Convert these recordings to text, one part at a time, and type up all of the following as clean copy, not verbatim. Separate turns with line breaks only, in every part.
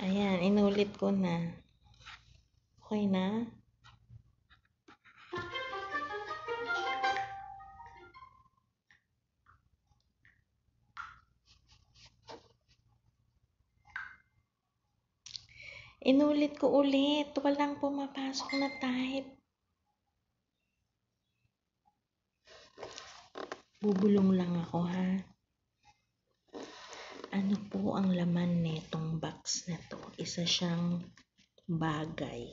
Ayan, inulit ko na. Okay na? Inulit ko ulit. Walang pumapasok na type. Bubulong lang ako, ha? Ano po ang laman netong box na to? Isa siyang bagay.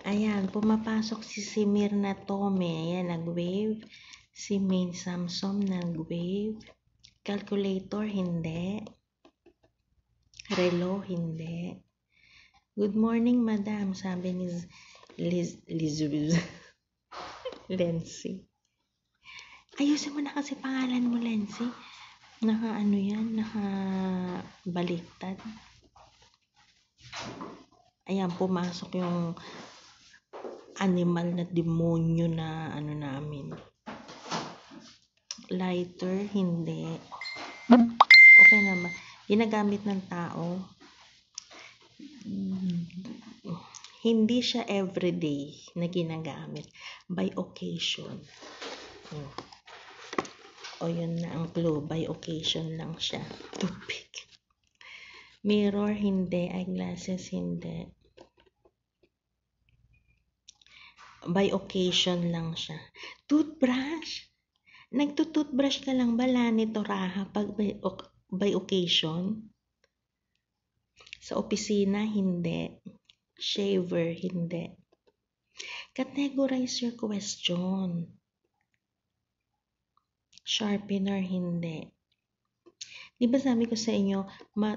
Ayan, pumapasok si Simir na Tome. Ayan, nag-wave. Si Main Samsung nag-wave. Calculator, hindi. Relo, hindi. Good morning, madam. Sabi ni Liz Lency. Ayusin mo na kasi pangalan mo, Lency. Naka-ano yan? Naka-baliktad. Ayan, pumasok yung animal na demonyo na ano namin. Lighter, hindi. Okay naman. Ginagamit ng tao. Hindi siya everyday na ginagamit. By occasion. O yun na ang clue. By occasion lang siya. Toothpick. Mirror, hindi. Eyeglasses, hindi. By occasion lang siya. Toothbrush. Nagtutoothbrush ka lang ba, Lani Toraha, pag by occasion? Sa opisina, hindi. Shaver, hindi. Categorize your question. Sharpener, hindi. Di ba sabi ko sa inyo,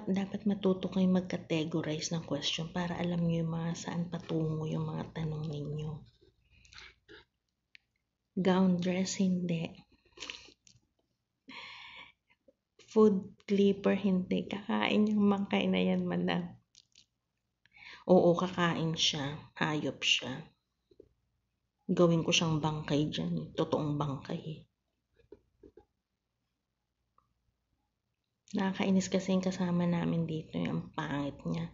dapat matuto kayo mag-categorize ng question para alam nyo yung mga saan patungo yung mga tanong ninyo. Gown dress, hindi. Food clipper, hindi. Kakain yung mangkay na yan, madam. Oo, kakain siya. Hayop siya. Gawin ko siyang bangkay dyan. Totoong bangkay. Nakakainis kasi yung kasama namin dito. Yung pangit niya.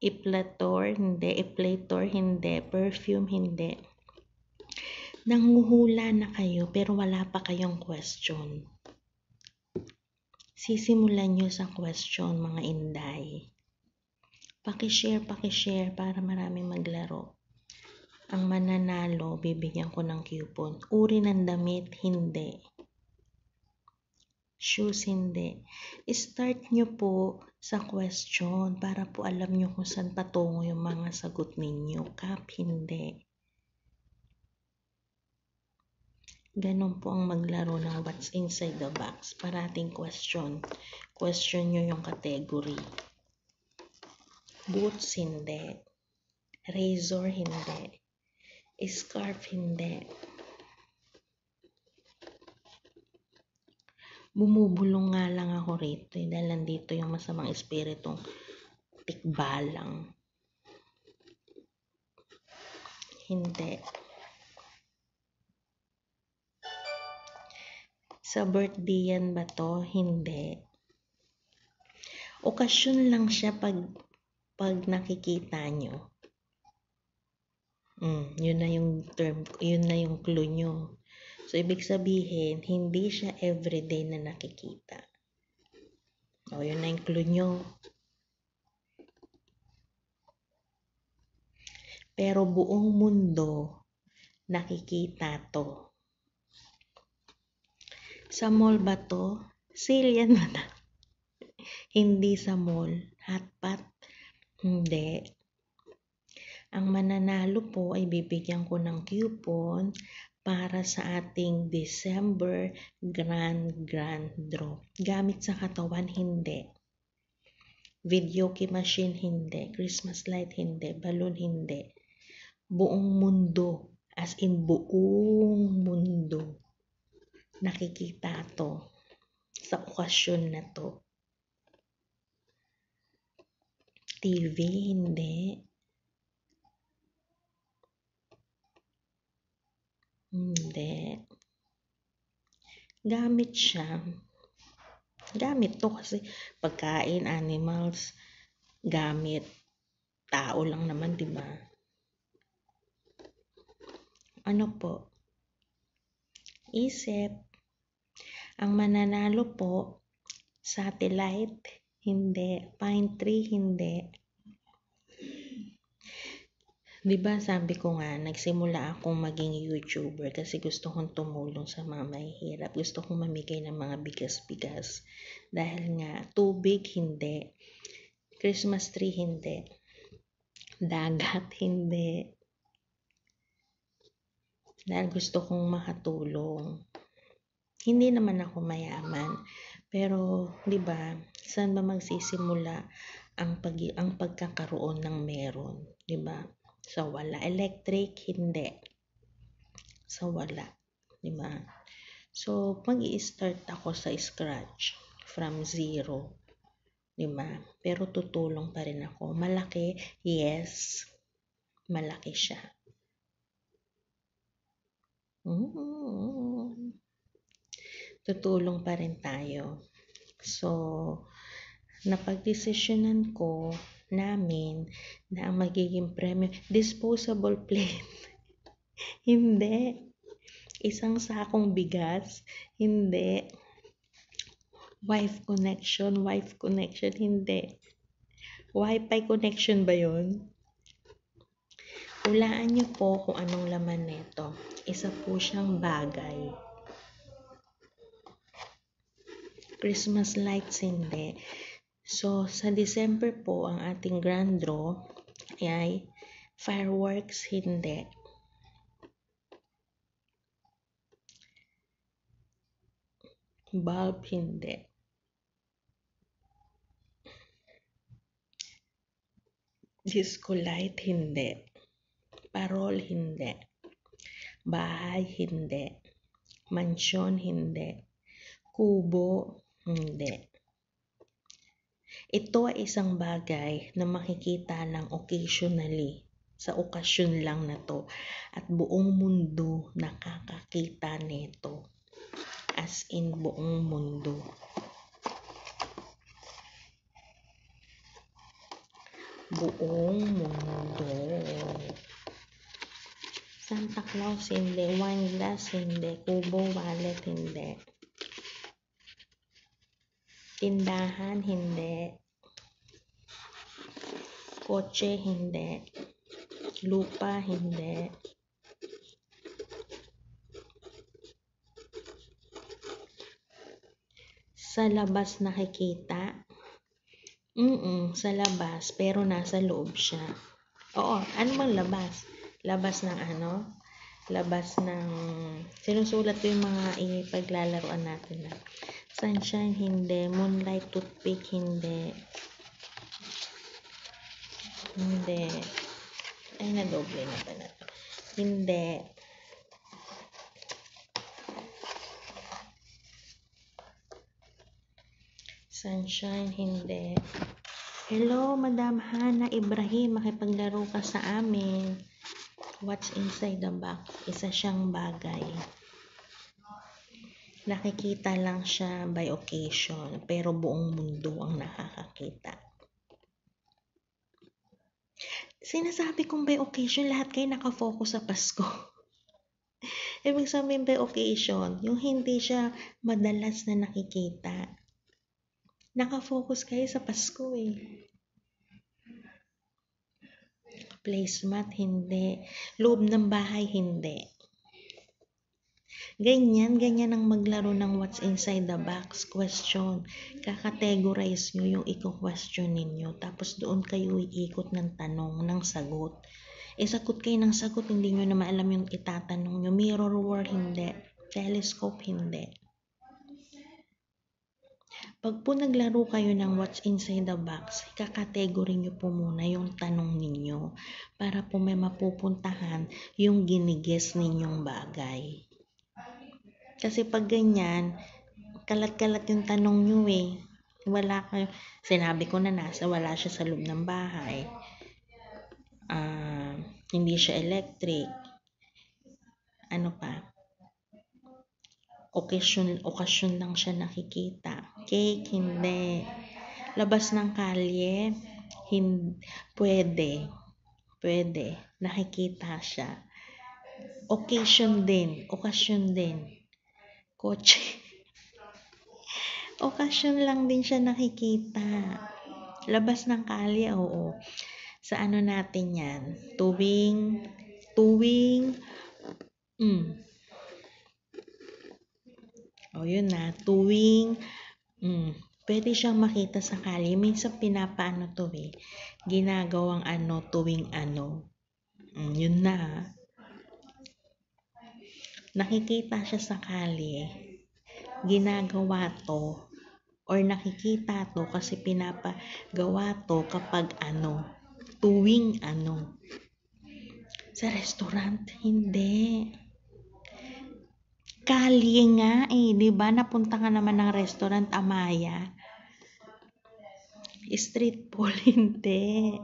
Iplator, hindi. Iplator, hindi. Perfume, hindi. Nanguhula na kayo pero wala pa kayong question. Sisimulan nyo sa question, mga inday. Pakishare para maraming maglaro. Ang mananalo, bibigyan ko ng coupon. Uri ng damit, hindi. Shoes, hindi. Start nyo po sa question para po alam nyo kung saan patungo yung mga sagot ninyo. Cup, hindi. Ganon po ang maglaro ng what's inside the box. Parating question. Question nyo yung category. Boots, hindi. Razor, hindi. Scarf, hindi. Bumubulong nga lang ako rito dahil nandito yung masamang espiritong tikbalang. Hindi. Sa birthday yan ba to? Hindi. Okasyon lang siya pag nakikita nyo. Yun na yung term, yun na yung clue nyo. So, ibig sabihin, hindi siya everyday na nakikita. O, yun na yung clue nyo. Pero buong mundo, nakikita to. Sa mall ba to? Sale yan ba na? Hindi sa mall. Hotpot? Hindi. Ang mananalo po ay bibigyan ko ng coupon para sa ating December Grand Draw. Gamit sa katawan, hindi. Video key machine, hindi. Christmas light, hindi. Balloon, hindi. Buong mundo, as in buong mundo, nakikita to sa okasyon na to. TV, hindi. Hindi. Gamit siya. Gamit to kasi pagkain, animals, gamit. Tao lang naman, di ba? Ano po? Isip. Ang mananalo po, satellite, hindi. Pine tree, hindi. Di ba sabi ko nga, nagsimula akong maging YouTuber kasi gusto kong tumulong sa mga mahihirap. Gusto kong mamigay ng mga bigas-bigas. Dahil nga, tubig, hindi. Christmas tree, hindi. Dagat, hindi. Dahil gusto kong makatulong. Hindi naman ako mayaman. Pero, di ba, saan ba magsisimula ang pagkakaroon ng meron? Di ba? Sa wala. Electric, hindi. Sa wala. Di ba? So, mag-i-start ako sa scratch from zero. Di ba? Pero tutulong pa rin ako. Malaki, yes. Malaki siya. Tutulong pa rin tayo. So, napagdesisyonan ko namin na ang magiging premyo, disposable plate. Hindi. Isang sakong bigas. Hindi. Wife connection, hindi. Wi-Fi connection ba yun? Hulaan niyo po kung anong laman nito. Isa po siyang bagay. Christmas lights, hindi. So, sa December po, ang ating grand draw ay fireworks, hindi. Bulb, hindi. Disco light, hindi. Parol, hindi. Bahay, hindi. Mansyon, hindi. Kubo, hindi. Ito ay isang bagay na makikita lang occasionally. Sa okasyon lang na to. At buong mundo nakakakita nito. As in buong mundo. Buong mundo. Santa Claus, hindi. Wine glass, hindi. Kubo, wallet, hindi. Tindahan, hindi. Kotse, hindi. Lupa, hindi. Sa labas nakikita? Sa labas, pero nasa loob siya. Oo, ano bang labas? Labas ng ano? Labas ng... Sinusulat ko yung mga ipaglalaroan natin na. Sunshine, hindi. Moonlight, toothpick, hindi. Hindi. Ay, nadoble na ba na to? Hindi. Sunshine, hindi. Hello, Madam Hana Ibrahim. Makipaglaro ka sa amin. What's inside the box? Isa siyang bagay. Nakikita lang siya by occasion, pero buong mundo ang nakakakita. Sinasabi kong by occasion, lahat kayo nakafocus sa Pasko. Ibig sabihin by occasion, yung hindi siya madalas na nakikita. Nakafocus kayo sa Pasko eh. Placemat, hindi. Loob ng bahay, hindi. Ganyan ang maglaro ng what's inside the box question. Kakategorize nyo yung i-question ninyo. Tapos doon kayo iikot ng tanong, ng sagot. Sagot kayo ng sagot, hindi nyo na maalam yung itatanong nyo. Mirror world, hindi. Telescope, hindi. Pag po naglaro kayo ng what's inside the box, kakategory nyo po muna yung tanong ninyo para po may mapupuntahan yung ginigess ninyong bagay. Kasi pag ganyan, kalat-kalat yung tanong nyo eh. Wala kayo. Sinabi ko na wala siya sa loob ng bahay. Hindi siya electric. Ano pa? okasyon lang siya nakikita. Cake, hindi. Labas ng kalye, pwede. Nakikita siya. Okasyon din. Kotse. Okasyon lang din siya nakikita. Labas ng kalye, oo. Sa ano natin yan? Tuwing, yun na, tuwing, pwede siyang makita sa kalye. Minsan pinapaano to ginagawang tuwing yun na. Nakikita siya sa kalye. Ginagawa to or nakikita to kasi pinapagawa to kapag tuwing Sa restaurant, hindi. Kalye nga di ba? Napunta ka naman ng restaurant, Amaya. Street food, hindi.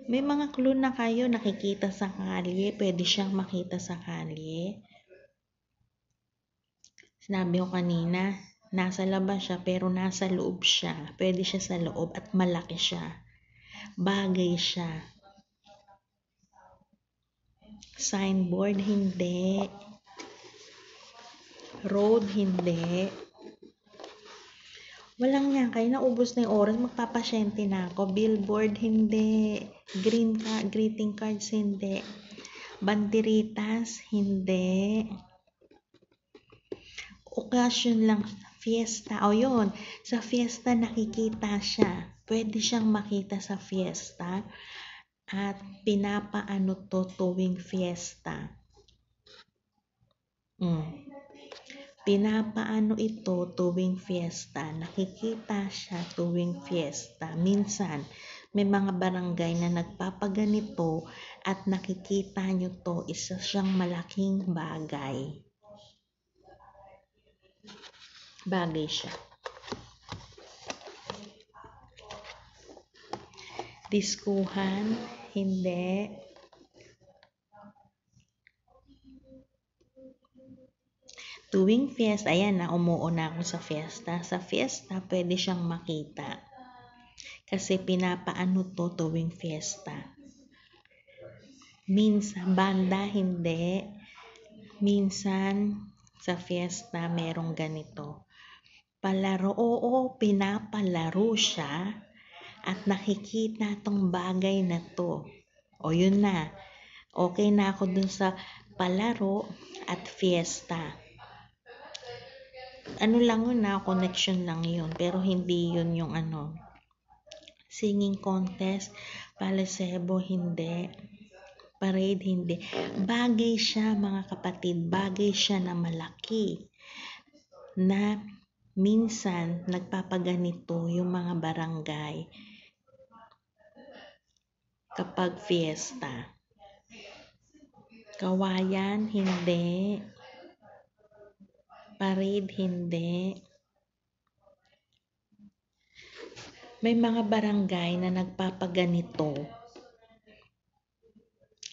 May mga clue na kayo nakikita sa kalye, pwede siyang makita sa kalye. Sinabi ko kanina, nasa labas siya pero nasa loob siya. Pwede siya sa loob at malaki siya. Bagay siya. Signboard, hindi. Road, hindi. Walang yan. Kaya naubos na yung oras. Magpapasyente na ako. Billboard, hindi. Greeting cards, hindi. Banderitas, hindi. Okasyon lang. Fiesta. Yun. Sa fiesta nakikita siya. Pwede siyang makita sa fiesta. At pinapaano to tuwing fiesta. Pinapaano ito tuwing fiesta. Nakikita siya tuwing fiesta. Minsan, may mga barangay na nagpapaganito at nakikita nyo to. Isa siyang malaking bagay. Bagay siya. Diskuhan, hindi. Tuwing fiesta, ayan na, umuuna ako sa fiesta. Sa fiesta, pwede siyang makita. Kasi pinapaano to tuwing fiesta. Minsan, banda, hindi. Minsan, sa fiesta, merong ganito. Palaro, pinapalaro siya at nakikita tong bagay na to. Yun na. Okay na ako dun sa palaro at fiesta. Ano lang yun connection lang yun. Pero hindi yun yung singing contest, palesebo, hindi. Parade, hindi. Bagay siya, mga kapatid. Bagay siya na malaki. Na minsan, nagpapaganito yung mga barangay kapag fiesta. Kawayan, hindi. Parade, hindi. May mga barangay na nagpapaganito.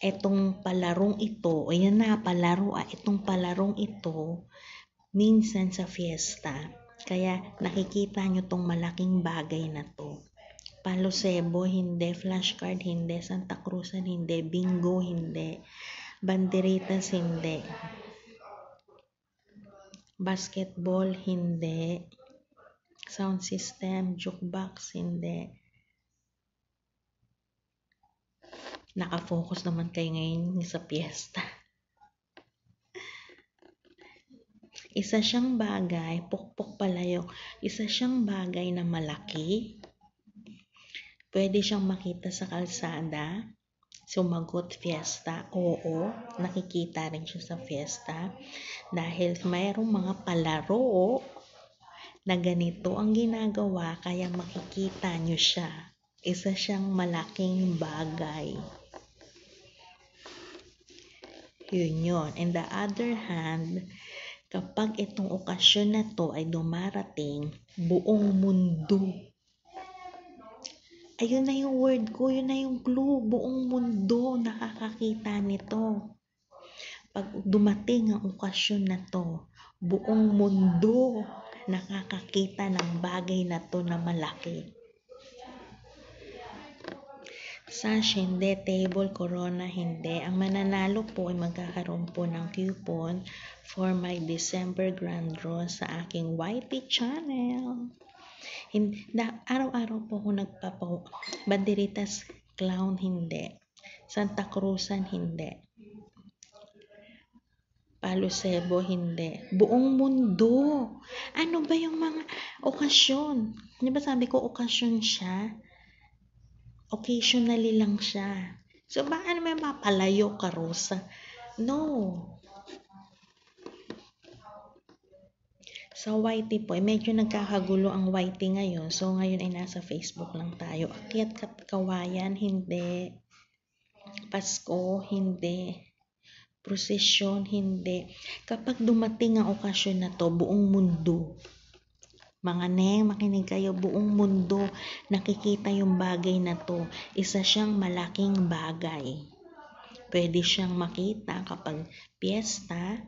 Etong palarong ito, ayan na, itong palarong ito, minsan sa fiesta. Kaya nakikita nyo tong malaking bagay na to. Palosebo, hindi. Flashcard, hindi. Santa Cruzan, hindi. Bingo, hindi. Banderitas, hindi. Basketball, hindi. Sound system, jukebox, hindi. Nakafocus naman kayo ngayon sa fiesta. Isa siyang bagay, pukpok pala yung, isa siyang bagay na malaki. Pwede siyang makita sa kalsada. Sumagot, fiesta. Oo, nakikita rin siya sa fiesta. Dahil mayroong mga palaro na ganito ang ginagawa, kaya makikita nyo siya. Isa siyang malaking bagay. Yun. And the other hand, kapag itong okasyon na to ay dumarating, buong mundo. Ayun na yung word ko, yun na yung clue. Buong mundo nakakakita nito. Pag dumating ang okasyon na to, buong mundo nakakakita ng bagay na to na malaki. Sash, hindi. Table, Corona, hindi. Ang mananalo po ay magkakaroon po ng coupon for my December Grand Draw sa aking YT channel. Araw-araw po ako Banderitas Clown, hindi. Santa Cruzan, hindi. Palo Cebo, hindi. Buong mundo. Ano ba yung mga okasyon? Di ba sabi ko okasyon siya? Occasionally lang siya. So, baka naman mapalayo ka, Rosa? No. Sa YT po, medyo nagkakagulo ang YT ngayon. So, ngayon ay nasa Facebook lang tayo. Akyat Kawayan, hindi. Pasko, hindi. Prosesyon, hindi. Kapag dumating ang okasyon na to, buong mundo, mga neng, makinig kayo, buong mundo nakikita yung bagay na to. Isa siyang malaking bagay. Pwede siyang makita kapag piyesta.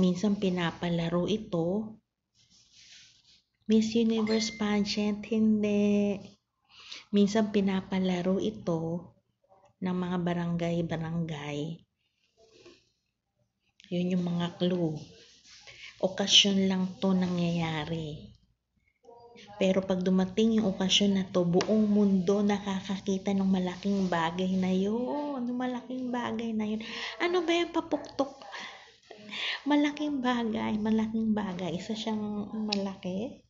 Minsan pinapalaro ito. Miss Universe pageant, hindi. Minsan pinapalaro ito ng mga barangay-barangay. Yun yung mga clue. Okasyon lang to nangyayari. Pero pag dumating yung okasyon na to, buong mundo nakakakita ng malaking bagay na yun. Malaking bagay na yun. Ano ba yung papuktok? Malaking bagay. Isa siyang malaki.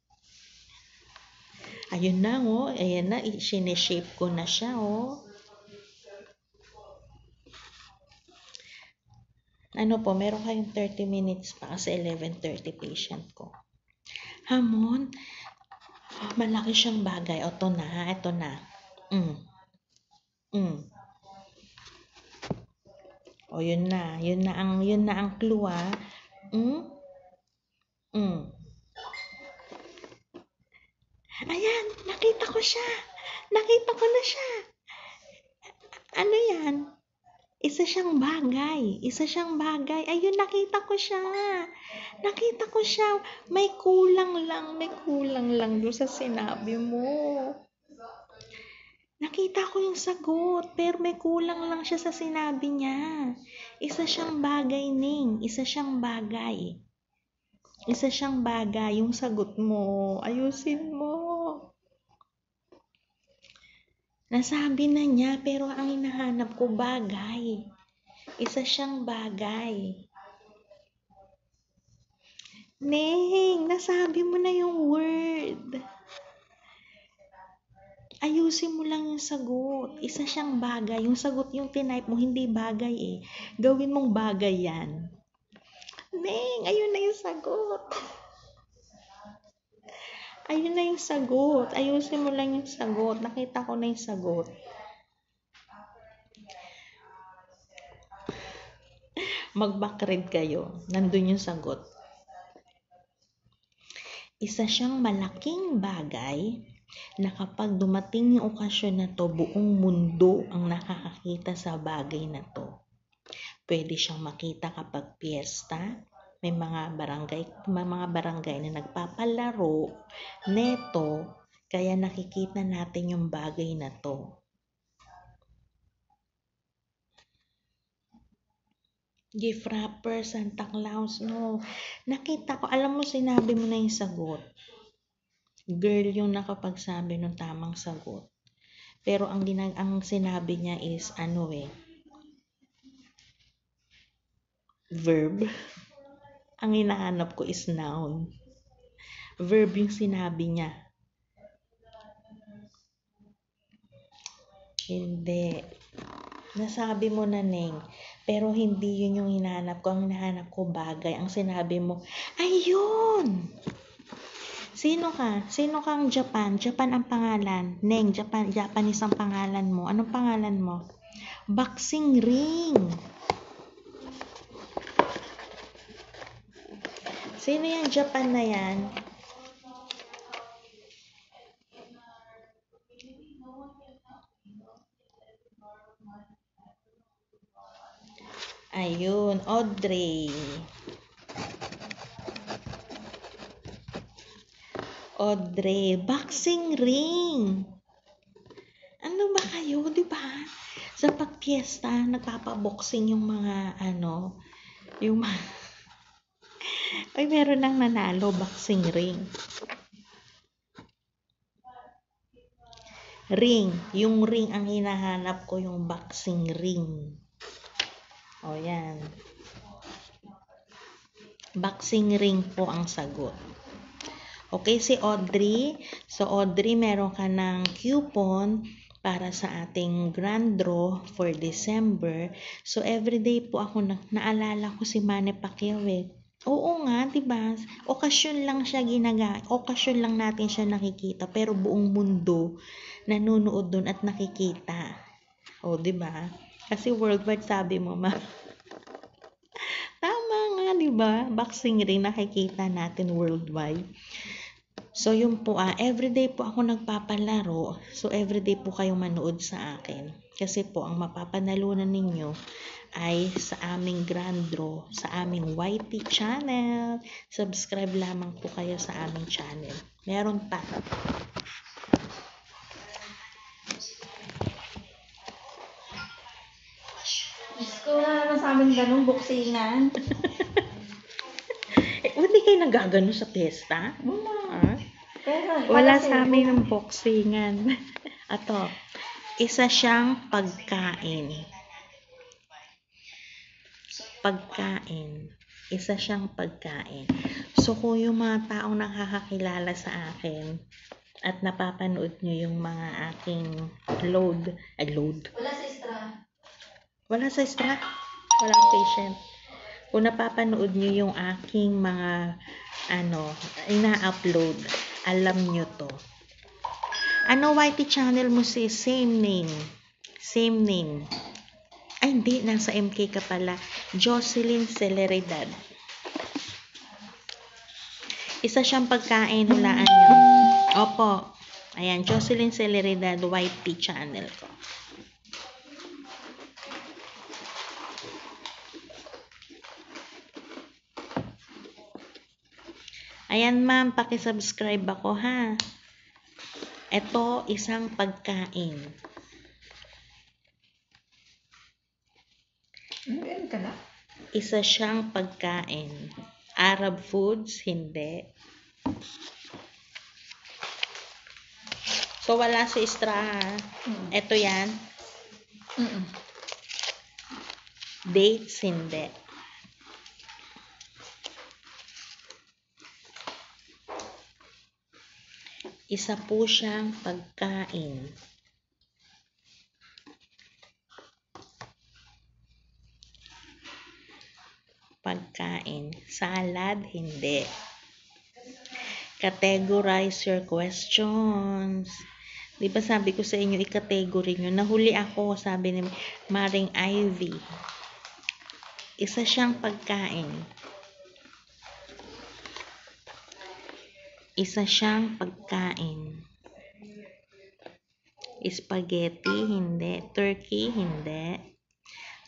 Ayun na, oh. Ayan na, sineshape ko na siya, oh. Ano po, meron kayong 30 minutes pa kasi 11:30 patient ko. Hamon, malaki siyang bagay. Ito na. O, yun na ang clue, ah. Ayan, nakita ko na siya. Ano yan? Isa siyang bagay. Ayun, nakita ko siya. May kulang lang doon sa sinabi mo. Nakita ko yung sagot, pero may kulang lang siya sa sinabi niya. Isa siyang bagay, Ning. Isa siyang bagay. Yung sagot mo, ayusin mo. Nasabi na niya, pero ang hinahanap ko bagay. Isa siyang bagay. Neng, nasabi mo na yung word. Ayusin mo lang yung sagot. Isa siyang bagay. Yung sagot yung tinype mo, hindi bagay eh. Gawin mong bagay yan. Neng, ayun na yung sagot. Ayusin mo lang yung sagot. Nakita ko na yung sagot. Mag-backread kayo. Nandun yung sagot. Isa siyang malaking bagay na kapag dumating yung okasyon na to, buong mundo ang nakakakita sa bagay na to. Pwede siyang makita kapag piyesta, may mga barangay na nagpapalaro neto, kaya nakikita natin yung bagay na to. Gift wrapper, Santa Claus, no. Nakita ko, alam mo, sinabi mo na yung sagot. Girl yung nakapagsabi ng tamang sagot. Pero ang sinabi niya is verb. Ang hinahanap ko is noun. Verb yung sinabi niya. Hindi. Nasabi mo na, Neng. Pero hindi yun yung hinahanap ko. Ang hinahanap ko bagay. Ang sinabi mo, ayun! Sino ka? Sino kang Japan? Japan ang pangalan. Neng, Japanese ang pangalan mo. Anong pangalan mo? Boxing ring. Sino yung Japan na yan? Ayun. Audrey. Audrey, boxing ring. Ano ba kayo, di ba? Sa pagpiesta, nagpapaboxing yung mga yung mga ay meron nang nanalo boxing ring. Ring, yung ring ang hinahanap ko, yung boxing ring. O yan. Boxing ring po ang sagot. Okay, si Audrey. So Audrey, meron ka ng coupon para sa ating grand draw for December. So everyday po ako naalala ko si Manny Pacquiao eh. Oo nga, 'di ba? Okasyon lang natin siya nakikita, pero buong mundo nanonood doon at nakikita. O, 'di ba? Kasi worldwide, sabi mo, ma. Tama nga, 'di ba? Boxing ring nakikita natin worldwide. So, yun po, everyday po ako nagpapalaro. So, everyday po kayong manood sa akin. Kasi po, ang mapapanalunan ninyo ay sa aming grand draw, sa aming YT channel. Subscribe lamang po kayo sa aming channel. Meron pa.
Gusto na naman sa amin ganung buksingan.
Hindi kayo nagagano sa pesta? Wala sa amin ng boxingan. Ato, isa siyang pagkain. Isa siyang pagkain. So, kung yung mga taong nakakakilala sa akin at napapanood nyo yung mga aking load.
Wala sa extra.
Wala sa extra. Walang patient. Kung napapanood nyo yung aking mga ina-upload, alam nyo to. Ano YT channel mo si? Same name. Ay, hindi. Nasa MK ka pala. Jocelyn Celeridad. Isa siyang pagkain. Hulaan nyo. Opo. Ayan. Jocelyn Celeridad YT channel ko. Ayan, ma'am. Pakisubscribe ako, ha. Ito, isang pagkain.
Meron ka na?
Isa siyang pagkain. Arab foods, hindi. So, wala si extra. Ito yan. Dates, hindi. Isa po siyang pagkain. Salad, hindi. Categorize your questions. Di ba sabi ko sa inyo, i-category nyo. Nahuli ako, sabi ni Maring Ivy. Isa siyang pagkain. Spaghetti, hindi. Turkey, hindi.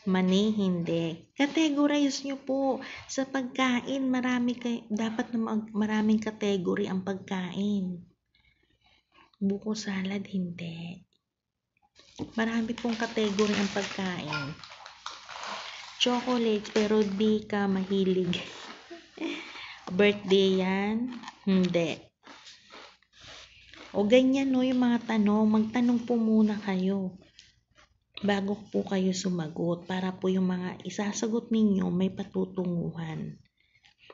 Mani, hindi. Categorize nyo po. Sa pagkain, dapat na maraming category ang pagkain. Buko salad, hindi. Marami pong category ang pagkain. Chocolate, pero di ka mahilig. Birthday yan? Hindi. O ganyan, no, yung mga tanong. Magtanong po muna kayo bago po kayo sumagot, para po yung mga isasagot ninyo may patutunguhan.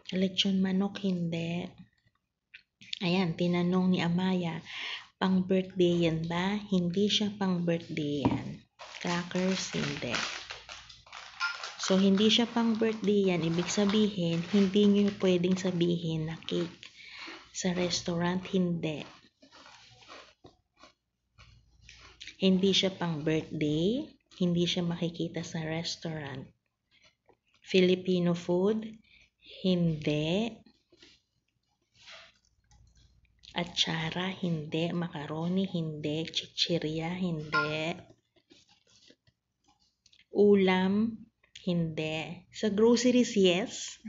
Lechon manok, hindi. Ayan, tinanong ni Amaya, pang birthday yan ba? Hindi siya pang birthday yan. Crackers, hindi. So, hindi siya pang birthday yan. Ibig sabihin, hindi nyo pwedeng sabihin na cake. Sa restaurant, hindi. Hindi siya pang birthday. Hindi siya makikita sa restaurant. Filipino food? Hindi. Atsara? Hindi. Macaroni? Hindi. Chichirya? Hindi. Ulam? Hindi. Sa groceries, yes.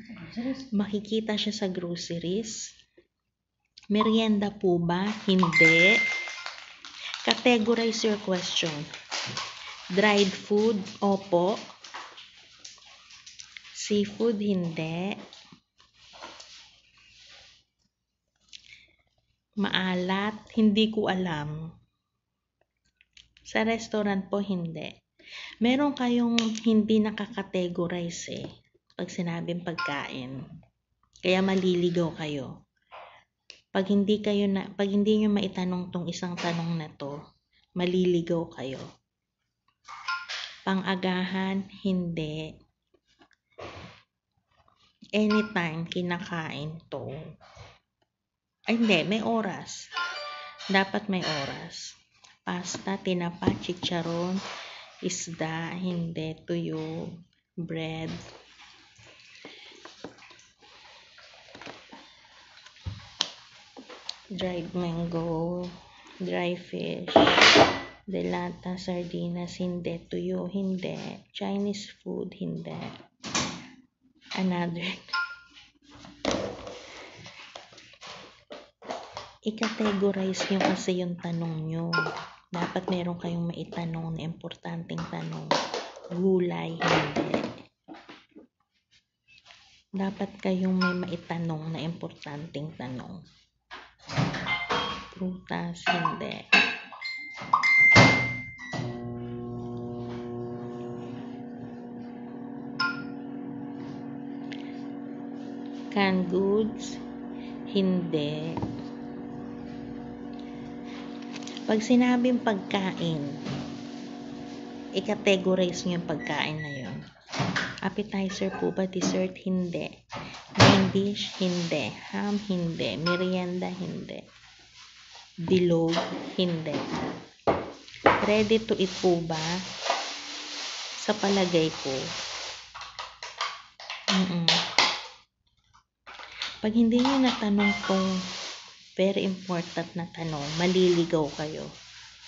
Makikita siya sa groceries. Merienda po ba? Hindi. Categorize your question. Dried food? Opo. Seafood? Hindi. Maalat? Hindi ko alam. Sa restaurant po, hindi. Meron kayong hindi nakakategorize pag sinabing pagkain. Kaya maliligaw kayo. Pag hindi nyo maitanong tong isang tanong na to, maliligaw kayo. Pang-agahan, hindi. Anytime kinakain to. Ay, hindi, may oras. Dapat may oras. Pasta, tinapa, chicharon, isda, hindi, tuyo, bread. Dried mango, dry fish, delata, sardinas, hindi, tuyo, hindi, Chinese food, hindi. Another. I-categorize nyo kasi yung tanong nyo. Dapat meron kayong maitanong na importanteng tanong. Gulay, hindi. Dapat kayong may maitanong na importanteng tanong. Prutas, hindi. Canned goods, hindi. Pag sinabing pagkain, i-categorize nyo yung pagkain na yun. Appetizer po ba? Dessert? Hindi. Main dish? Hindi. Ham? Hindi. Merienda? Hindi. Bilog? Hindi. Ready to eat po ba? Sa palagay ko. Pag hindi nyo natanong tong very important na tanong, maliligaw kayo.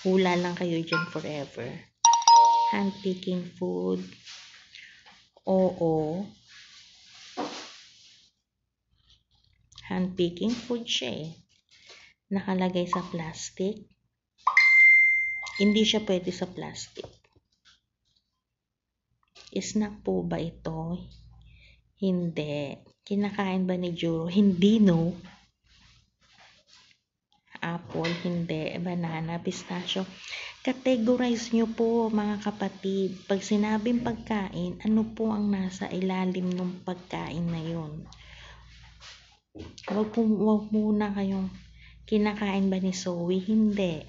Hula lang kayo dyan forever. Hand-picking food? Oo. Hand-picking food siya Nakalagay sa plastic. Hindi siya pwede sa plastic. Snack po ba ito? Hindi. Kinakain ba ni Juro? Hindi, no? Apple, hindi. Banana, pistachio. Categorize nyo po, mga kapatid. Pag sinabing pagkain, ano po ang nasa ilalim ng pagkain na yun? Wag muna kayong kinakain ba ni Zoe? Hindi.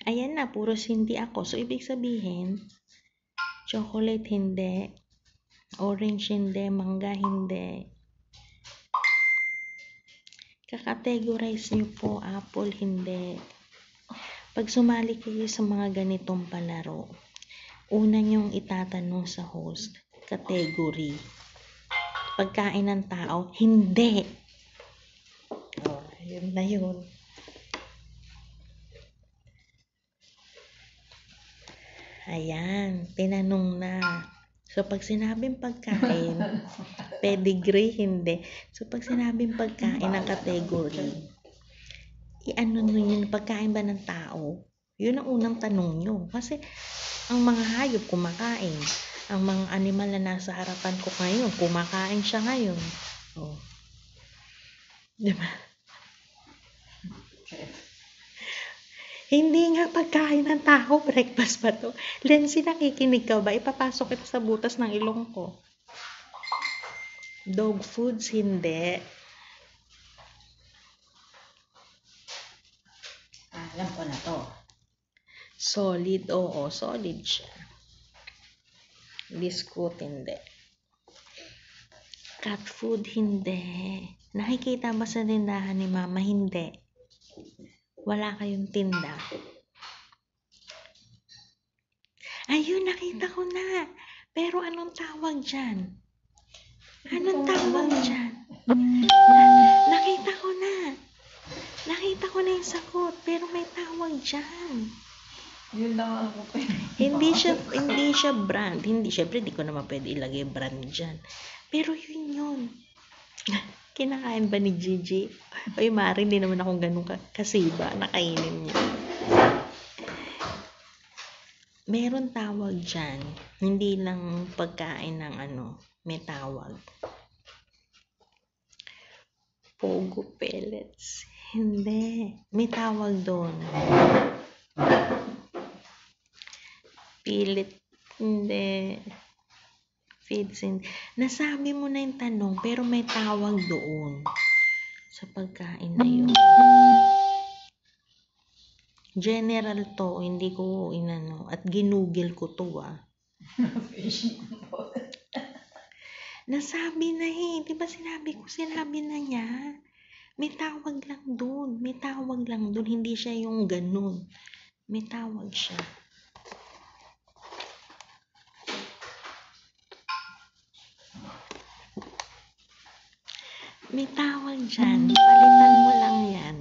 Ayan na, puros hindi ako. So, ibig sabihin, chocolate, hindi. Orange, hindi. Mangga, hindi. Kakategorize nyo po, apple, hindi. Pag sumali kayo sa mga ganitong palaro, una nyong itatanong sa host, category. Pagkain ng tao, hindi. Yun na yun. Ayan, tinanong na. So, pag sinabing pagkain, pedigree, hindi. So, pag sinabing pagkain ng category, i-ano nyo yun, pagkain ba ng tao? Yun ang unang tanong nyo. Kasi, ang mga hayop kumakain. Ang mga animal na nasa harapan ko ngayon, kumakain siya ngayon. Oh. Diba? Hindi nga pagkain ng tao, breakfast ba to? Lenzy, nakikinig ka ba? Ipapasok kita sa butas ng ilong ko. Dog foods, hindi.
Alam ko na to.
Solid, oo, solid siya. Biscuit, hindi. Cat food, hindi. Nakikita ba sa tindahan ni Mama? Hindi. Wala kayong tinda. Ayun, nakita ko na. Pero anong tawag dyan? Anong tawag dyan? Nakita ko na. Nakita ko na yung sagot, pero may tawag dyan.
Yun lang ako pwede.
Hindi siya brand. Hindi, syempre, di ko naman pwede ilagay brand dyan. Pero yun. Kinakain ba ni Gigi? Oy, Mari, hindi naman akong ganun kasiba. Nakainin niya. Meron tawag dyan. Hindi lang pagkain ng may tawag. Pogo pellets. Hindi. May tawag doon. Pilit. Hindi. Feeds. Hindi. Nasabi mo na yung tanong, pero may tawag doon. Sa pagkain na yun. General to, hindi ko inano. At ginugil ko to
Fish ball.
Nasabi na di ba sinabi na niya? May tawag lang dun. Hindi siya yung ganun. May tawag siya. May tawag dyan. Palitan mo lang yan.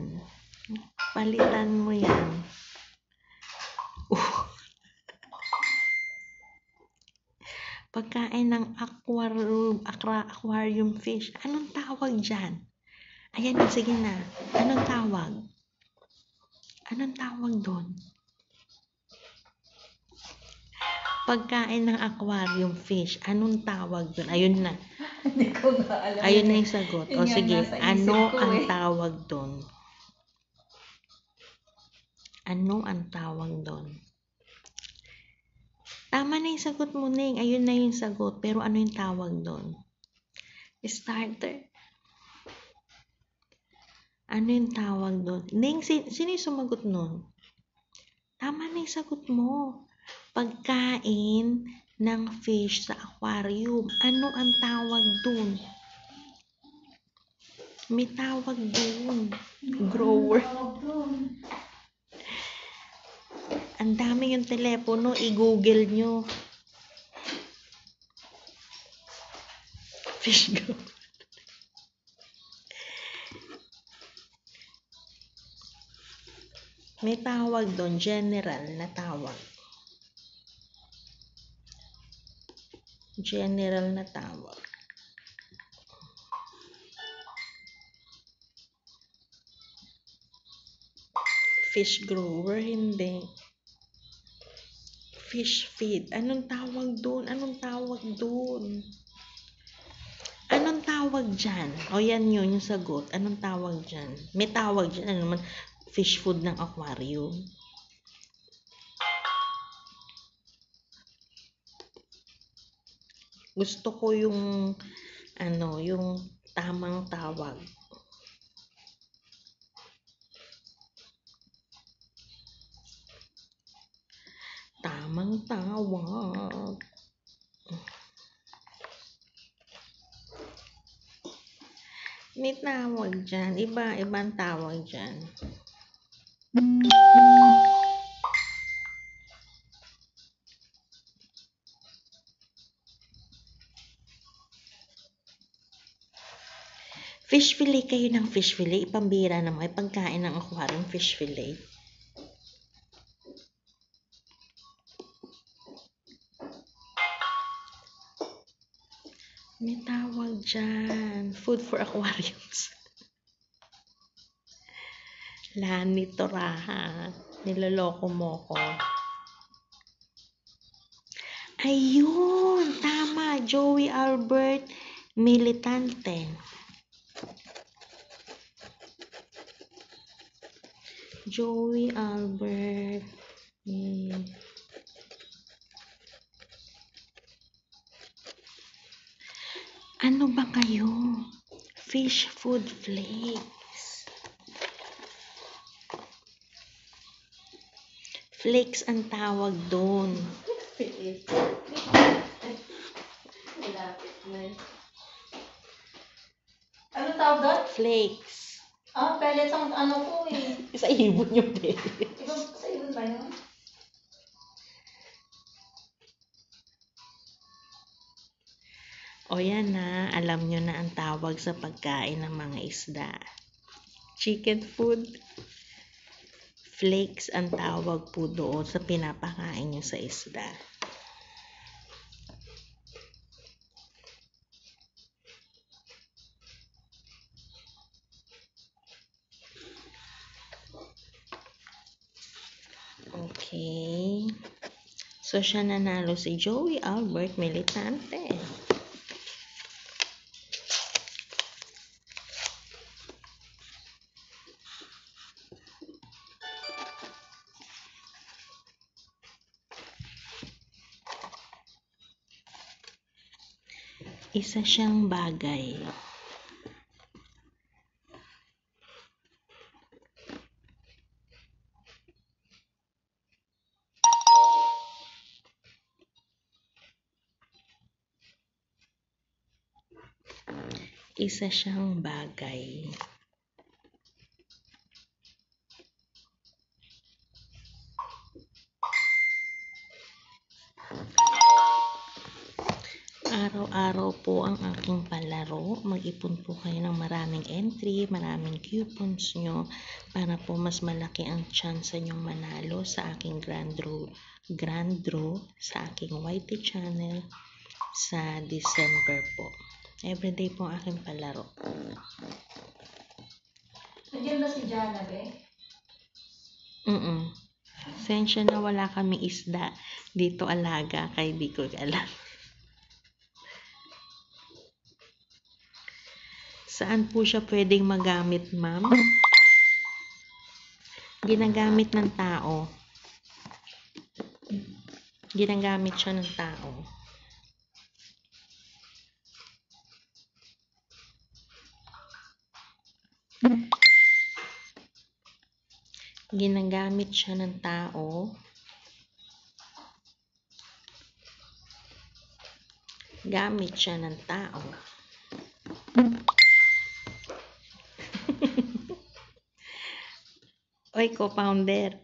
Palitan mo yan. Pagkain ng aquarium fish. Anong tawag dyan? Ayan, sige na. Anong tawag? Anong tawag doon? Pagkain ng aquarium fish. Anong tawag doon? Ayun na.
Hindi ko nga alam.
Ayun na yung sagot. O sige, ano ang tawag doon? Ano ang tawag doon? Tama na yung sagot mo, Ning. Ayun na yung sagot. Pero ano yung tawag doon? Starter. Ano yung tawag doon? Ning, sino yung sumagot nun? Tama na yung sagot mo. Pagkain ng fish sa aquarium. Ano ang tawag doon? May tawag doon. Grower. Ang dami yung telepono, i-google nyo. Fish grower. May tawag doon, general na tawag. General na tawag. Fish grower, hindi. Fish feed. Anong tawag doon? Anong tawag doon? Anong tawag dyan? O yan yun, yung sagot. Anong tawag dyan? May tawag dyan. Ano naman? Fish food ng aquarium. Gusto ko yung yung tamang tawag. Tamang tawag. May tawag dyan. Ibang tawag dyan. Fish fillet kayo ng fish fillet. Ipambira naman. Pagkain ng aquarium fish fillet. May tawag dyan. Food for aquariums. Lani Toraha. Niloloko mo ko. Ayun! Tama! Joey Albert Militante. Joey Albert. Ano ba kayo? Fish food flakes. Flakes ang tawag doon.
Ano tawag doon?
Flakes.
Pellets ang ko eh.
Sa ibon yung pellets.
Sa ibon ba yun?
O yan na, alam nyo na ang tawag sa pagkain ng mga isda. chicken food. Flakes ang tawag po doon sa pinapakain nyo sa isda. Okay. So, siya nanalo si Joey Albert Militante. Isa siyang bagay. Isa siyang bagay. Araw-araw po ang aking palaro. Mag-ipon po kayo ng maraming entry, maraming coupons nyo para po mas malaki ang chance nyong manalo sa aking grand draw sa aking YT channel sa December po. Everyday po ang aking palaro.
Nandiyan ba si Jana, be?
Sensya na wala kami isda dito alaga, kaya di ko alam. Saan po siya pwedeng magamit, ma'am? Ginagamit ng tao. Ginagamit siya ng tao. Ginagamit siya ng tao. Gamit siya ng tao. Oy, co-founder.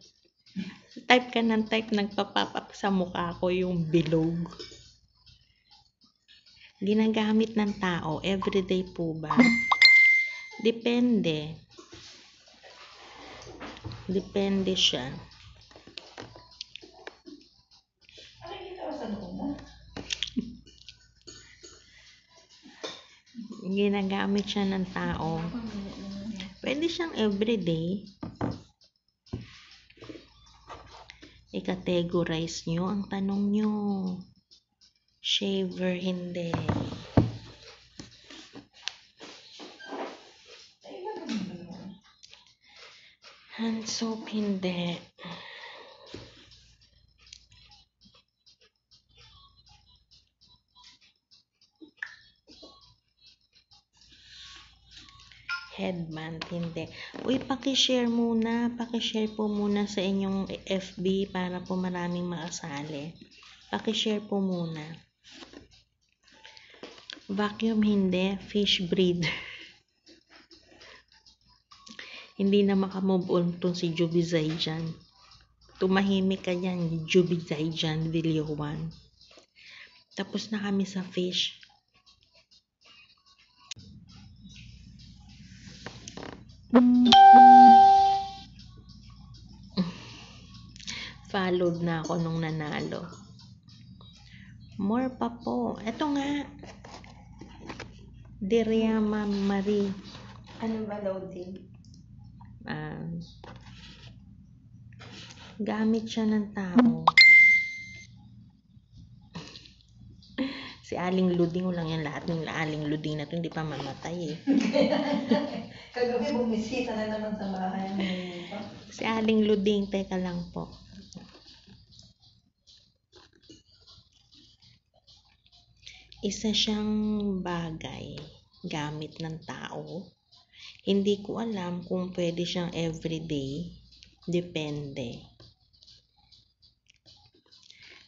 Type ka ng type, nagpa-pop up sa mukha ko yung bilog. Ginagamit ng tao, everyday po ba? Depende. Depende siya. Ginagamit siya ng tao. Pwede siyang everyday. I-categorize nyo ang tanong nyo. Shaver, hindi. Hand soap, hindi. Headband, hindi. Uy, pakishare muna. Pakishare po muna sa inyong FB para po maraming makasali. Pakishare po muna. Vacuum, hindi. Fish breeder. Hindi na makamove on to si Juby Zaijan. Tumahimik ka yan, Juby Zaijan, Video 1. Tapos na kami sa fish. Followed na ako nung nanalo. More pa po. Ito nga. Diriama Marie.
Ano ba loading?
Gamit siya ng tao. Si Aling Luding, lang yan lahat ng Aling Luding na ito, hindi pa mamatay eh.
Kagabi bumisita na naman sa bahay.
Si Aling Luding, teka lang po. Isa siyang bagay, gamit ng tao. Hindi ko alam kung pwede siyang everyday. Depende.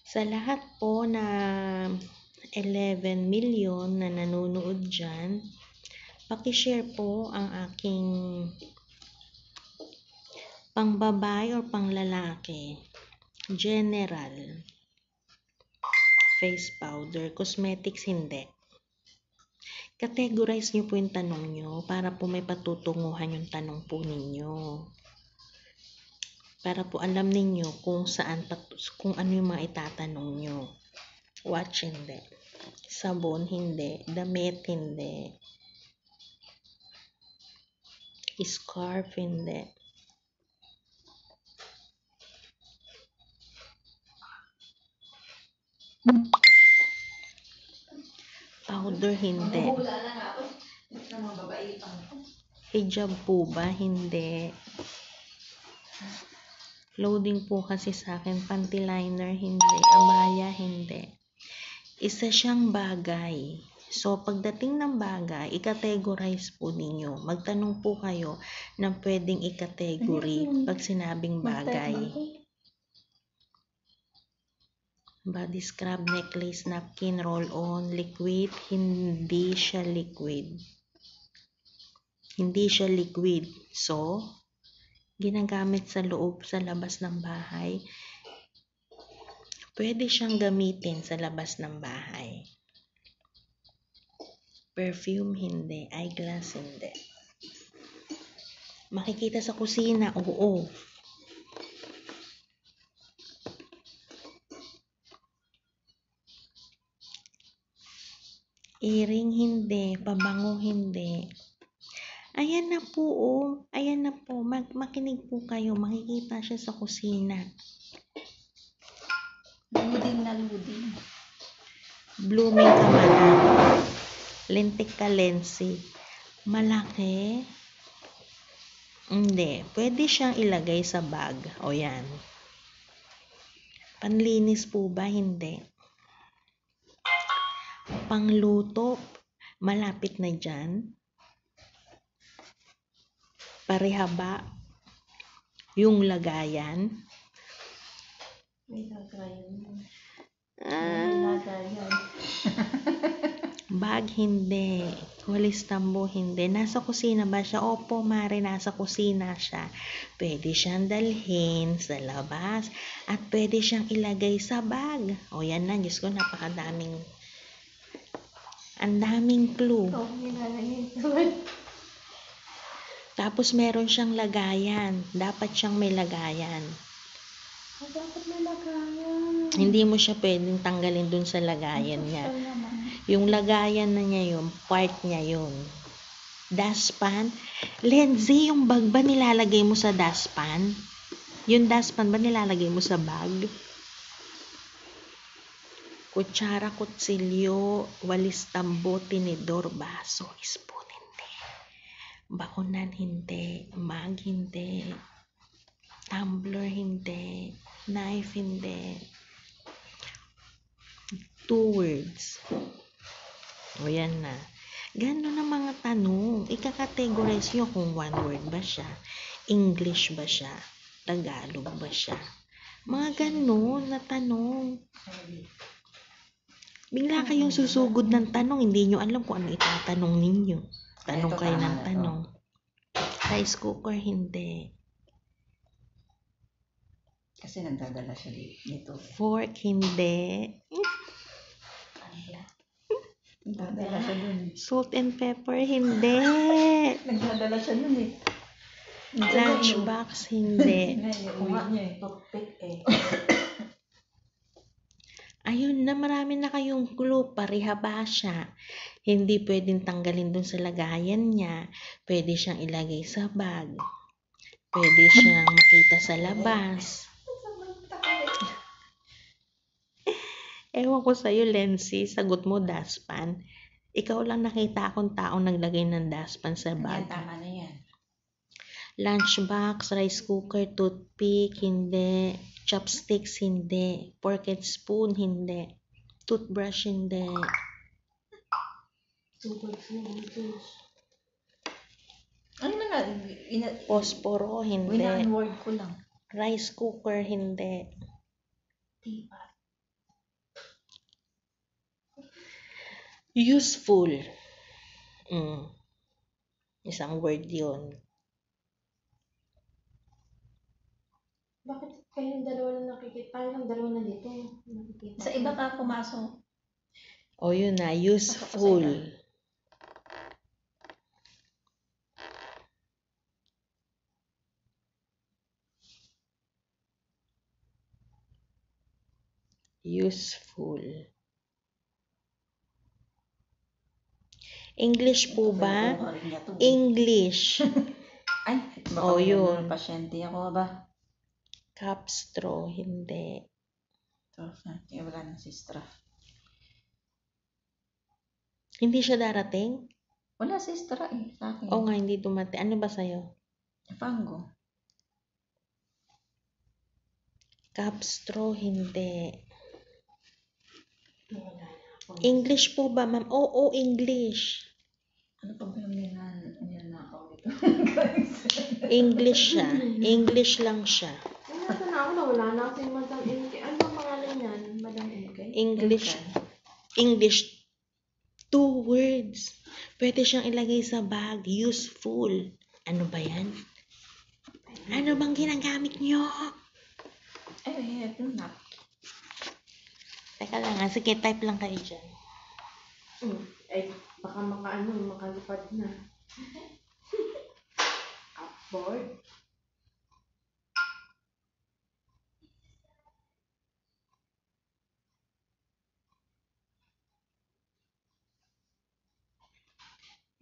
Sa lahat po na 11 million na nanonood dyan, pakishare po ang aking pangbabae o panglalaki. General. Face powder. Cosmetics, hindi. Categorize nyo po yung tanong nyo para po may patutunguhan yung tanong po ninyo. Para po alam ninyo kung saan, kung ano yung mga itatanong nyo. Watch, hindi. Sabon, hindi. Damit, hindi. Scarf, hindi. Powder, hindi.
Wala na nga ako. Sa mga babae pang.
Hijab po ba? Hindi. Loading po kasi sa akin. Panty liner, hindi. Abaya, hindi. Isa siyang bagay. So, pagdating ng bagay, i-categorize po ninyo. Magtanong po kayo na pwedeng i-category pag sinabing bagay. Body scrub, necklace, napkin, roll-on, liquid. Hindi siya liquid. Hindi siya liquid. So, ginagamit sa loob, sa labas ng bahay. Pwede siyang gamitin sa labas ng bahay. Perfume, hindi. Eyeglass, hindi. Makikita sa kusina, oo. Earring, hindi. Pabango, hindi. Ayan na po, oh. Ayan na po. Makinig po kayo. Makikita siya sa kusina.
Luding na luding.
Blooming ka malang. Lentik ka lensi. Malaki. Hindi. Pwede siyang ilagay sa bag. O yan. Panlinis po ba? Hindi. Pangluto. Malapit na dyan. Parehaba. Yung lagayan.
May lagayan.
Ah, bag, hindi. Walis tambo, hindi. Nasa kusina ba siya? Opo, Mare, nasa kusina siya. Pwede siyang dalhin sa labas. At pwede siyang ilagay sa bag. O yan na, Diyos ko, napakadaming. Ang daming clue.
Ito, nilalagay ito.
Tapos meron siyang lagayan. Dapat siyang may lagayan.
Dapat may lagayan.
Hindi mo siya pwedeng tanggalin dun sa lagayan niya.
Social naman.
Yung lagayan na niya yun, part niya yun. Dustpan. Lindsay, yung bag ba nilalagay mo sa dustpan? Yung dustpan ba nilalagay mo sa bag? Kutsara, kutsilyo, walis tambo, tinidor, baso, spoon, hindi. Bakunan, hindi. Mag, hindi. Tumbler, hindi. Knife, hindi. 2 words. O yan na. Gano'n ang mga tanong. Ika-categorize nyo kung 1 word ba siya, English ba siya, Tagalog ba siya. Mga gano'n na tanong. Bigla kayong susugod ng tanong, hindi nyo alam kung ano itatanong ninyo. Tanong kayo ng tanong. Rice cooker, hindi.
Kasi nagdadala siya dito.
Fork, hindi.
Nagdadala siya dun.
Salt and pepper, hindi.
Nagdadala siya dun eh.
Lunchbox, hindi.
Uwi niya eh. Toothpick eh.
Ayun na, marami na kayong clue. Parehaba siya. Hindi pwedeng tanggalin dun sa lagayan niya. Pwede siyang ilagay sa bag. Pwede siyang makita sa labas. Ewan ko sa'yo, Lency. Sagot mo, dustpan. Ikaw lang nakita akong taong naglagay ng dustpan sa bag.
Yan, tama na yan.
Lunchbox, rice cooker, toothpick, hindi. Chopsticks, hindi. Fork and spoon, hindi. Toothbrush, hindi.
Ano na nga?
Posporo, hindi.
Wina-word ko lang.
Rice cooker, hindi.
Diba?
Useful. Isang word yun.
Bakit kayong dalawa lang nakikita? Parang dalawa na dito. Nakikita.
Sa iba ka pumasok.
O yun na, useful. Useful. English po ba? English.
Ay, baka
Oh,
may
yun.
pasyente ako ba?
Capstro, hindi.
Ito, wala na si Stra.
Hindi siya darating?
Wala si Stra sa akin.
Oo nga, hindi dumating. Ano ba sa'yo?
Fango.
Capstro, hindi. English po ba, ma'am? Oo, English.
Ano pa ba yung ninanakaw nito?
English siya. English lang siya.
Nasa na ako, nawala na kasi Madam MK. Ano ang pangalan niyan, Madam MK?
English. 2 words. Pwede siyang ilagay sa bag. Useful. Ano ba yan? Ano bang ginagamit nyo?
Ito na.
Teka lang nga. Sige, type lang kayo dyan.
Ay, baka makalipad na. Upboard.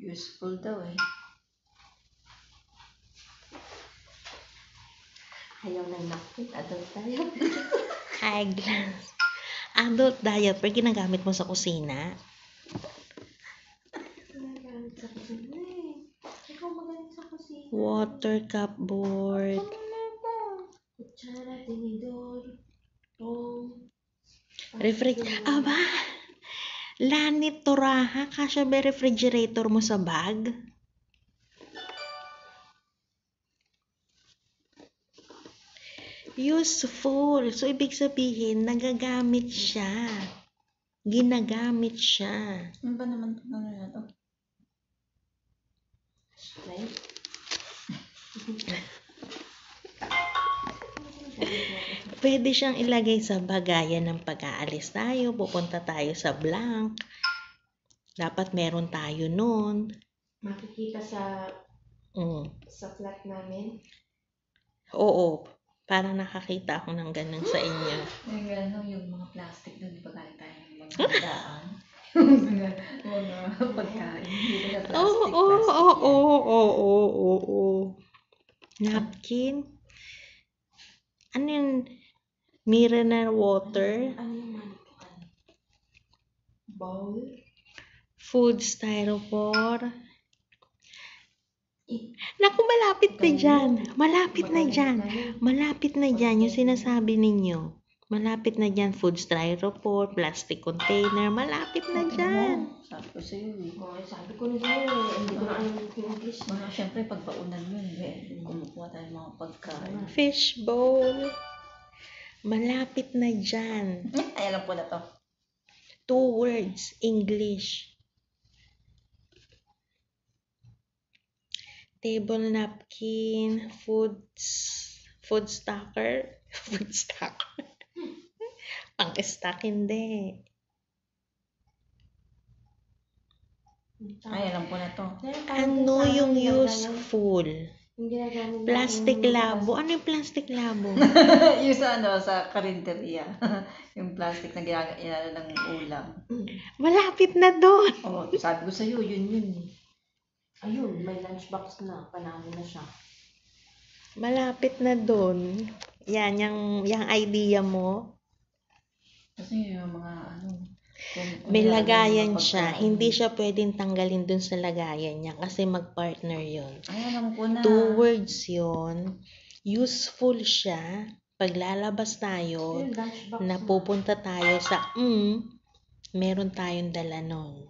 Useful daw eh.
Ayaw na napkin. Adult tayo.
Eyeglass. Adult diaper, ginagamit mo sa kusina?
Magalit sa kusina eh. Ikaw magalit sa kusina.
Water cupboard.
Kutsara, tinidor, tong.
Aba! Lanit toraha, kasya ba refrigerator mo sa bag? Useful. So, ibig sabihin, nagagamit siya. Ginagamit siya.
Ano ba naman ito? Ano na ito?
Right?
Pwede siyang ilagay sa bagayan ng pag-aalis tayo. Pupunta tayo sa blank. Dapat meron tayo nun.
Makikita sa flat namin.
Oo. Parang nakakita ako ng ganun sa inyo.
Yung mga plastic doon, di ba galing tayo ng mga handaan? Mga pagkain. Hindi na plastic.
Oo. Napkin. Ano yung mineral water?
Ano yung manitukan? Bowl?
Food styrofoam. Naku, malapit na dyan. Malapit na dyan yung sinasabi ninyo. Malapit na dyan, food styrofoam, plastic container. Malapit na dyan.
Sabi ko sa'yo eh.
Sabi ko na sa'yo eh. Hindi ko na alam yung English.
Mga syempre pagbaunan mo kumukuha tayo ng mga pagkain.
Fish bowl. Malapit na dyan.
Ay, alam ko na to.
2 words, English. Table napkin, food stacker. Food stacker. Pang-stack, hindi.
Ay, alam ko na to.
Ano yung useful?
Yung ginagamit
Plastic labo. Ano yung plastic labo?
Yung sa karinderya. Yung plastic na ginagawa ng ulam.
Malapit na doon.
Oh, sabi ko sa'yo, yun eh.
Ayun, may lunchbox na. Panalo na siya.
Malapit na doon. Yan, yung idea mo.
Kasi yung mga
May lagayan siya. Hindi siya pwedeng tanggalin dun sa lagayan niya kasi mag-partner yon.
Ay, alam ko na.
2 words yon. Useful siya. Paglalabas tayo,
Yung lunchbox
na pupunta tayo sa meron tayong dala nun.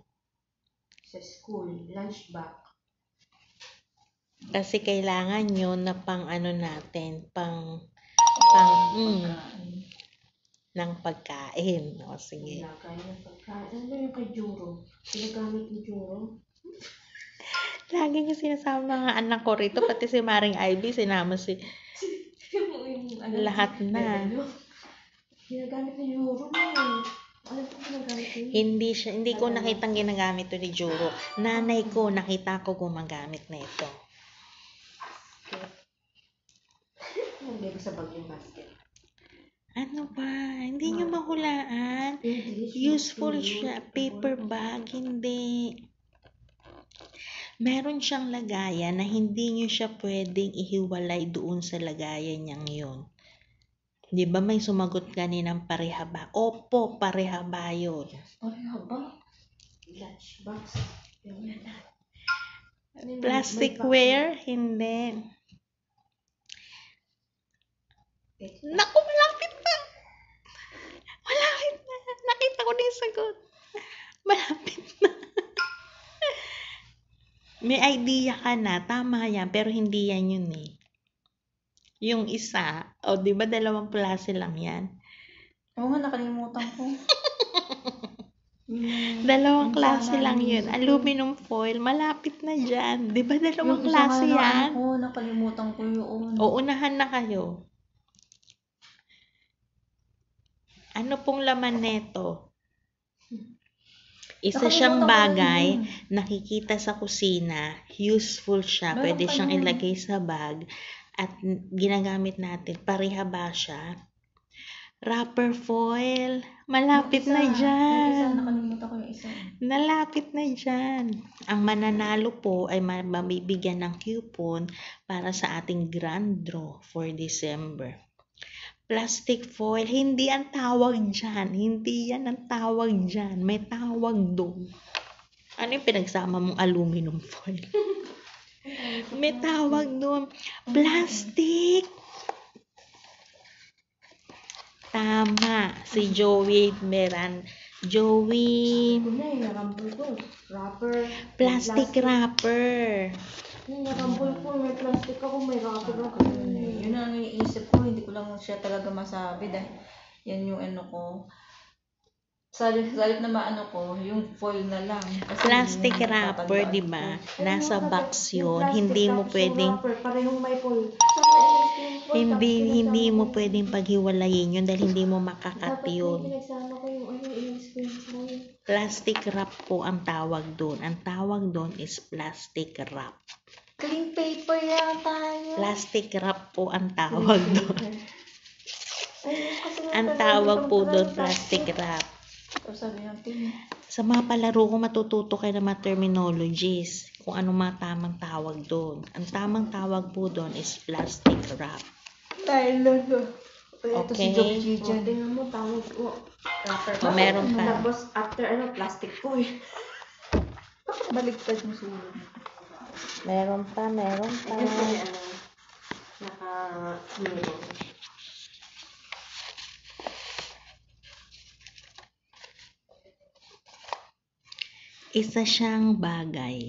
sa school. Lunchbox.
Kasi kailangan yun na pang natin, pang ng pagkain. O, sige.
Lagay ng pagkain. Ano ba yung kay Juro? Pinagamit ni Juro?
Lagi niya sinasama mga anak ko rito, pati si Maring Ivy, sinama lahat na.
Ginagamit ni Juro na yun. Alam ko ginagamit niya.
Hindi ko nakitang ginagamit to ni Juro. Nanay ko, nakita ko gumagamit na ito.
Nalagay ko sa bag yung basket.
Ano ba? Hindi nyo mahulaan.
English.
Useful siya. Paper bag, hindi. Meron siyang lagayan na hindi nyo siya pwedeng ihiwalay doon sa lagayan niyang yun. Di ba may sumagot kaninang pareha ba? Opo, pareha ba yun?
Pareha ba?
Lunchbox.
Plasticware? Hindi. Naku, malapit na! Malapit na! Nakita ko na yung sagot. Malapit na. May idea ka na. Tama yan. Pero hindi yan yun eh. Yung isa, di ba dalawang klase lang yan?
Oo nga, nakalimutan ko.
Dalawang
Yung
klase
sana,
lang yun.
yung-
Aluminum foil. Malapit na dyan. Di ba dalawang
Yung isa
klase
nga na
yan?
ano ko, nakalimutan ko yun.
Uunahan na kayo. Ano pong laman neto? Isa siyang
Nakalimutan ko
bagay,
yun.
nakikita sa kusina, useful siya,
Meron
pwede
pa
siyang
nun.
ilagay sa bag, at ginagamit natin. Pareha ba siya? Wrapper foil. Malapit
Yung
na
isa,
dyan.
nakalimutan ko yung isa.
Nalapit na dyan. Ang mananalo po ay mabibigyan ng coupon para sa ating grand draw for December. Plastic foil, hindi ang tawag dyan. Hindi yan ang tawag dyan. May tawag doon. Ano yung pinagsama mong aluminum foil? May tawag doon. Plastic. Tama. Si Joey Meran. Joey.
Ito na yung narambol ko. Wrapper.
Plastic wrapper.
Yung narambol ko, may plastic ako, may wrapper ako.
Yun ang iniisip ko, hindi ko lang siya talaga masabi dahil yan yung ano ko. Salip na maano ko, yung foil na lang. Kasi
Plastic
yun yung
wrapper,
natatandaan
di ba?
ko.
Nasa
Yung
box
yung
yun.
plastic
Hindi mo
tapos yung
pwedeng
wrapper, parehong may foil. So, may ice cream foil,
hindi
tapos
hindi
pinagsama
mo
ko
pwedeng paghiwalayin yun dahil hindi mo
dapat
makakat
may
yun.
pinagsama ko yung ice cream foil.
Plastic wrap po ang tawag doon. Ang tawag doon is plastic wrap.
Clean paper yan tayo.
Plastic wrap po ang tawag doon.
Ay, kasi
Ang tawag po doon plastic wrap.
Tapos sabi natin,
Sa mga palaro ko matututo kayo ng mga terminologies kung anong mga tamang tawag doon. Ang tamang tawag po doon is plastic wrap.
tayo lolo. Ito si
Okay.
Joji
O,
dyan.
tingnan mo, tawag ko. Wrapper.
O, meron pa.
Tapos, after plastic foil.
Bakit baligtad mo sulod?
Meron pa.
Kasi naka-mirror.
Isa siyang bagay.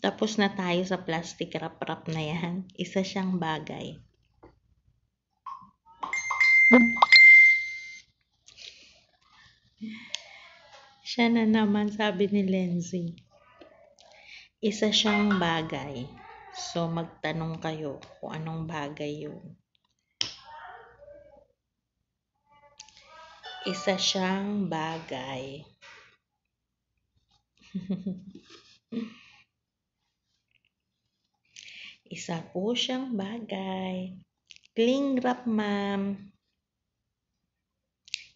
Tapos na tayo sa plastic wrap-wrap na yan. Isa siyang bagay. Siya na naman, sabi ni Lenzy. Isa siyang bagay. So, magtanong kayo kung anong bagay yun. Isa siyang bagay. Isa po siyang bagay. Cling wrap, ma'am.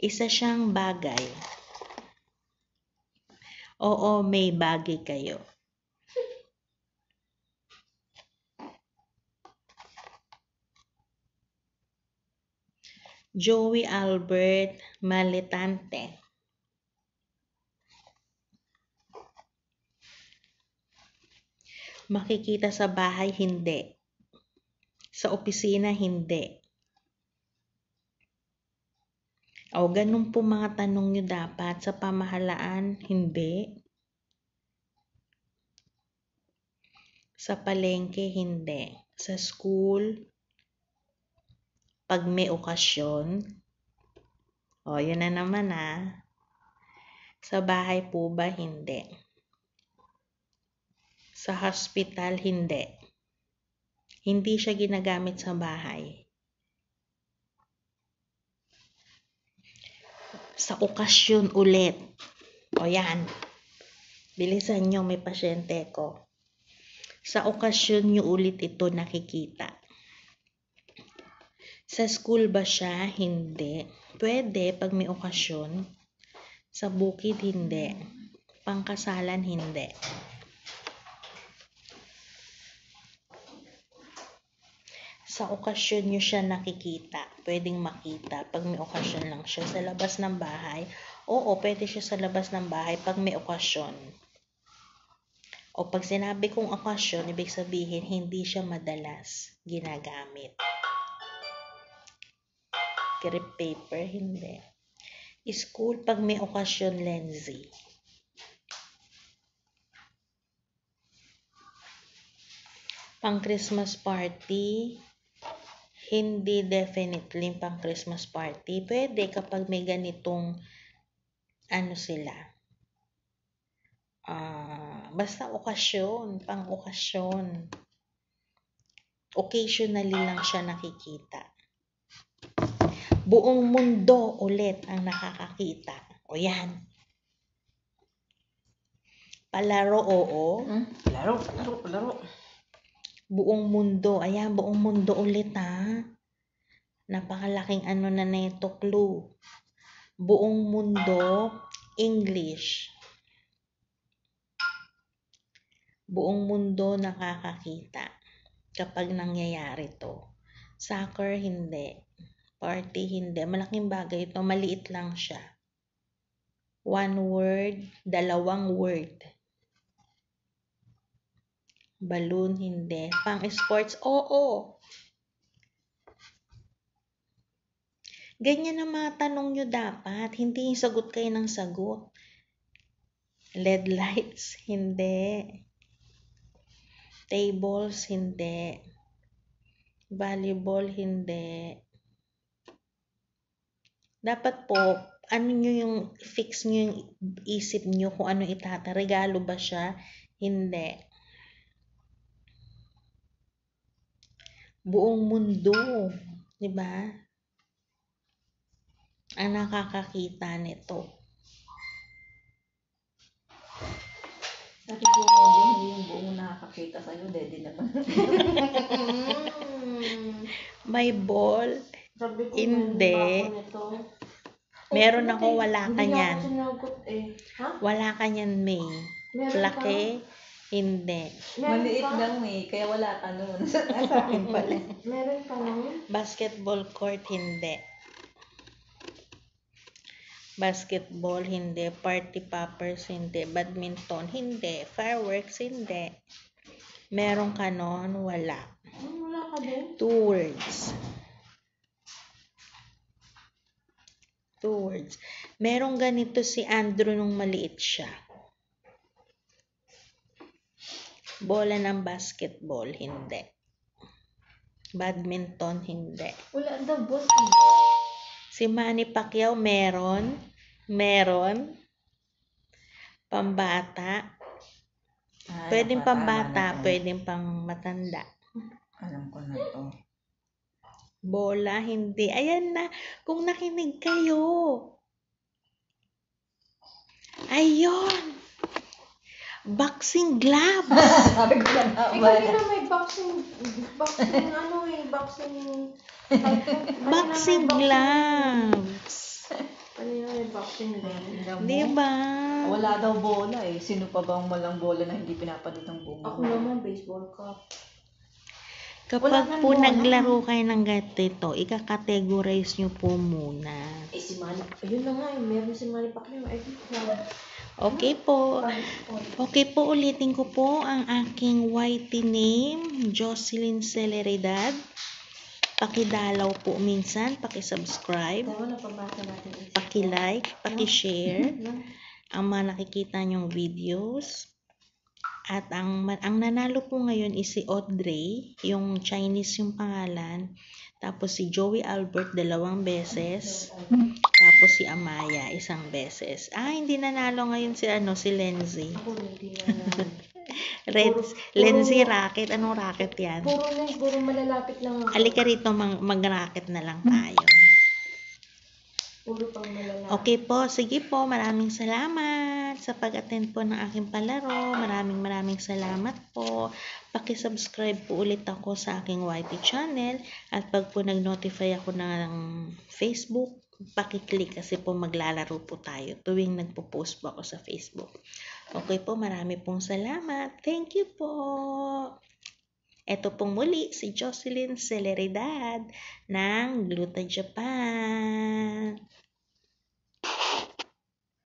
Isa siyang bagay. Oo, may bagay kayo. Joey Albert Maletante. Makikita sa bahay, hindi. Sa opisina, hindi. O, ganun po mga tanong nyo dapat. Sa pamahalaan, hindi. Sa palengke, hindi. Sa school, pag may okasyon, yun na naman Sa bahay po ba? Hindi. Sa hospital, hindi. Hindi siya ginagamit sa bahay. Sa okasyon ulit. O yan. Bilisan nyo, may pasyente ko. Sa okasyon nyo ulit ito nakikita. Sa school ba siya? Hindi. Pwede pag may okasyon. Sa bukid, hindi. Pangkasalan, hindi. Sa okasyon nyo siya nakikita. Pwedeng makita pag may okasyon lang siya. Sa labas ng bahay, oo, pwede siya sa labas ng bahay pag may okasyon. O pag sinabi kong okasyon, ibig sabihin hindi siya madalas ginagamit. Crepe paper, hindi. School pag may okasyon, Lenzy. Pang Christmas party, hindi definitely pang Christmas party. Pwede kapag may ganitong sila. Basta okasyon, pang okasyon. Occasionally lang siya nakikita. Buong mundo ulit ang nakakakita. O yan. Palaro, oo.
Palaro.
Buong mundo. Ayan, buong mundo ulit ha. Napakalaking na ito, clue. Buong mundo, English. Buong mundo nakakakita kapag nangyayari to. Soccer, hindi. Party, hindi. Malaking bagay ito. Maliit lang siya. One word, dalawang word. Balloon, hindi. Pang sports, oo. Ganyan ang mga tanong nyo dapat. Hindi sagot kayo ng sagot. LED lights, hindi. Tables, hindi. Volleyball, hindi. Dapat po, fix nyo yung isip nyo kung ano itata. Regalo ba siya? Hindi. Buong mundo, di ba? Ang nakakakita nito.
Sabi ko, hindi yung buong nakakakita sa'yo, dede naman.
May ball.
Sabi ko,
Hindi. Meron ako, wala ka
Hindi
niyan.
ako sinagot eh. Ha?
Wala ka niyan, May.
Meron
Laki, hindi.
Maliit
ka?
lang kaya wala ka nun. Sa akin pala.
Meron ka nun?
Basketball court, hindi. Basketball, hindi. Party poppers, hindi. Badminton, hindi. Fireworks, hindi. Meron ka nun, wala.
Wala ka din?
2 words. 2 words. Merong ganito si Andrew nung maliit siya. Bola ng basketball, hindi. Badminton, hindi.
Wala daw, boss.
Si Manny Pacquiao, meron. Pambata. Pwedeng pambata, pwedeng pang matanda.
Alam ko na to.
Bola, hindi. Ayan na. Kung nakinig kayo. Ayun. Boxing gloves.
Sabi ko lang
Ikaw na may boxing
Boxing gloves.
Kanina may boxing din.
Diba?
Wala daw bola eh. Sino pa bang walang bola na hindi pinapanood ng buong
Ako naman, baseball cup.
Kapag
Wala nang
po
bola.
naglaro kayo ng ganito, ika-categorize nyo po muna.
Eh, si Manny, ayun na nga eh, meron si Manny Pacquiao.
Okay po. Okay po, ulitin ko po ang aking YT name, Jocelyn Celeridad. Pakidalaw po minsan, pakisubscribe,
Tama na, pabasa natin.
pakilike, pakishare ang mga nakikita nyong videos. At ang nanalo po ngayon is si Audrey, yung Chinese yung pangalan. Tapos si Joey Albert 2 beses. Tapos si Amaya 1 beses. Hindi nanalo ngayon si Lenzy.
Ako hindi na.
Lenzy racket. Anong racket yan?
Puro malalapit lang ako.
Halika rito, mag-racket na lang tayo.
Puro pang malalapit.
Okay po, sige po. Maraming salamat. sa pag-attend po ng aking palaro. Maraming salamat po. Paki-subscribe po ulit ako sa aking YT channel. At pag po nag-notify ako ng Facebook, paki-click kasi po maglalaro po tayo tuwing nagpo-post po ako sa Facebook. Okay po, marami pong salamat. Thank you po. Ito pong muli si Jocelyn Celeridad ng Gluta Japan.